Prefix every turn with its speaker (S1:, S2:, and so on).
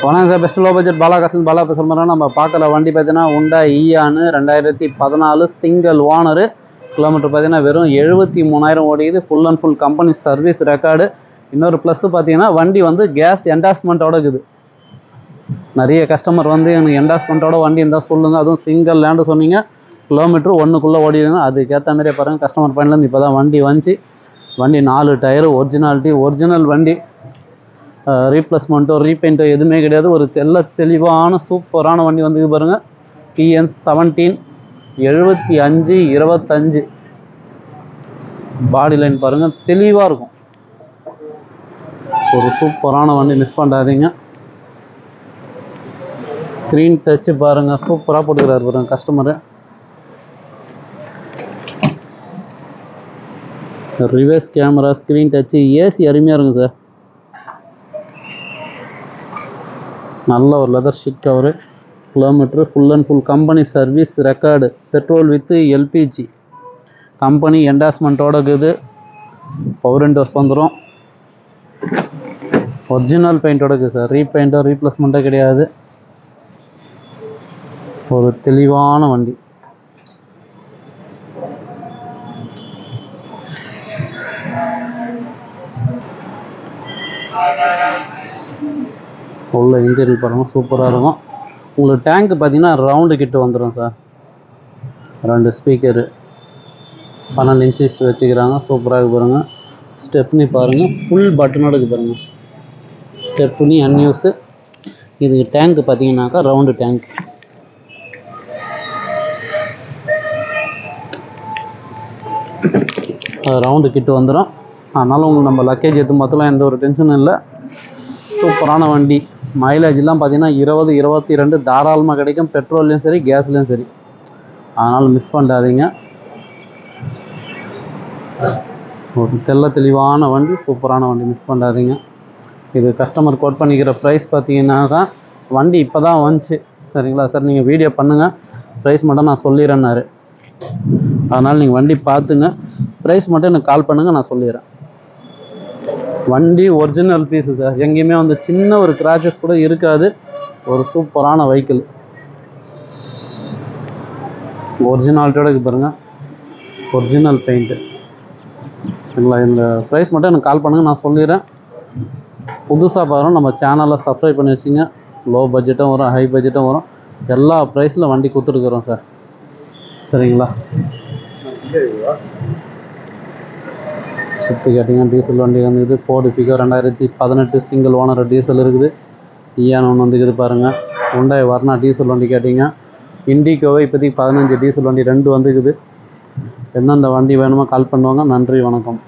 S1: வணக்கம் sir. Best low budget Bala பேசுகிறோம். நம்ம பார்க்குற வண்டி பார்த்தீங்கன்னா Hyundai Eon 2014 single owner. Kilometre பார்த்தீங்கன்னா வெறும் 73,000 ஓடிக்குது. Full and full company service record. இன்னொரு ப்ளஸ் பார்த்தீங்கன்னா வண்டி வந்து கேஸ் என்டாஸ்மெண்ட்டோட இருக்குது. நிறைய கஸ்டமர் வந்து எனக்கு என்டாஸ்மெண்ட்டோட வண்டி இருந்தால் சொல்லுங்கள். அதுவும் சிங்கிள் லேண்டு சொன்னீங்க, கிலோமீட்டர் ஒன்றுக்குள்ளே ஓடிடுங்க. அதுக்கேற்ற மாதிரியே பாருங்கள். கஸ்டமர் பாயிண்ட்லேருந்து இப்போ தான் வண்டி வந்துச்சு. வண்டி 4 டயரு ஒரிஜினல் வண்டி. ரீப்ளேஸ்மெண்ட்டோ ரீபெயிண்ட்டோ எதுவுமே கிடையாது. ஒரு தெளிவான சூப்பரான வண்டி வந்து பாருங்கள். TN 17 7525 பாடி லைன் பாருங்கள், தெளிவாக இருக்கும். ஒரு சூப்பரான வண்டி, மிஸ் பண்ணாதீங்க. ஸ்க்ரீன் டச்சு பாருங்கள், சூப்பராக போட்டுக்கிறாரு பாருங்கள் customer. Reverse camera, screen touch, AC அருமையாக இருக்கும் சார். நல்ல ஒரு leather seat cover. Kilometre full and full company service record. Petrol with LPG. Company என்டாஸ்மெண்ட்டோட இருக்குது. பவர் விண்டோஸ் வந்துடும். ஒரிஜினல் பெயிண்டோட இருக்குது சார். ரீபெயிண்டோ ரீப்ளேஸ்மெண்ட்டோ கிடையாது. ஒரு தெளிவான வண்டி. உள்ள இன்டீரியர் பாருங்கள், சூப்பராக இருக்கும். உங்களுக்கு டேங்க்கு பார்த்தீங்கன்னா ரவுண்டு கிட்ட வந்துடும் சார். 2 ஸ்பீக்கரு 12 இன்ச்சஸ் வச்சுக்கிறாங்க. சூப்பராக பாருங்கள். ஸ்டெப்னி பாருங்கள், ஃபுல் பட்டனோட இருக்குது பாருங்கள். ஸ்டெப்னி அன்யூஸு. இதுக்கு டேங்க்கு பார்த்தீங்கன்னாக்கா ரவுண்டு டேங்க். ரவுண்டு கிட்ட வந்துடும். அதனால் உங்களுக்கு நம்ம லக்கேஜ் எதுவும் பார்த்தலாம் எந்த ஒரு டென்ஷனும் இல்லை. சூப்பரான வண்டி. மைலேஜ்லாம் பார்த்தீங்கன்னா 20-22 தாராளமாக கிடைக்கும். பெட்ரோல்லையும் சரி, கேஸ்லேயும் சரி. அதனால் மிஸ் பண்ணாதீங்க. ஒரு தெளிவான வண்டி, சூப்பரான வண்டி, மிஸ் பண்ணாதீங்க. இது கஸ்டமர் கோட் பண்ணிக்கிற ப்ரைஸ் பார்த்தீங்கன்னாக்கா, வண்டி இப்போ தான் வந்துச்சு சரிங்களா சார். நீங்கள் வீடியோ பண்ணுங்கள், ப்ரைஸ் மட்டும் நான் சொல்லிடுறேன்னாரு. அதனால் நீங்கள் வண்டி பார்த்துங்க, ப்ரைஸ் மட்டும் எனக்கு கால் பண்ணுங்கள், நான் சொல்லிடுறேன். வண்டி ஒரிஜினல் பீஸு சார். எங்கேயுமே வந்து சின்ன ஒரு கிராச்சஸ் கூட இருக்காது. ஒரு சூப்பரான வெஹிக்கிள். ஒரிஜினாலிட்டியோட இருக்கு பாருங்கள். ஒரிஜினல் பெயிண்ட்டு சரிங்களா. இந்த ப்ரைஸ் மட்டும் எனக்கு கால் பண்ணுங்கள், நான் சொல்லிடுறேன். புதுசாக பாருங்கள், நம்ம சேனலை சப்ஸ்கிரைப் பண்ணி வச்சுங்க. லோ பட்ஜெட்டும் வரும், ஹை பட்ஜெட்டும் வரும். எல்லா ப்ரைஸில் வண்டி கொடுத்துருக்குறோம் சார். சரிங்களா. ஷிஃப்ட்டு கேட்டிங்க. டீசல் வண்டி வந்துக்குது. Ford Figo 2018 single owner diesel இருக்குது. ஈயான் ஒன்று வந்துக்குது பாருங்கள். ஹுண்டாய் வர்னா டீசல் வண்டி கேட்டிங்க. இண்டிகோவை இப்போதைக்கு 15 டீசல் வண்டி 2 வந்துக்குது. எந்தெந்த வண்டி வேணுமோ கால் பண்ணுவாங்க. நன்றி, வணக்கம்.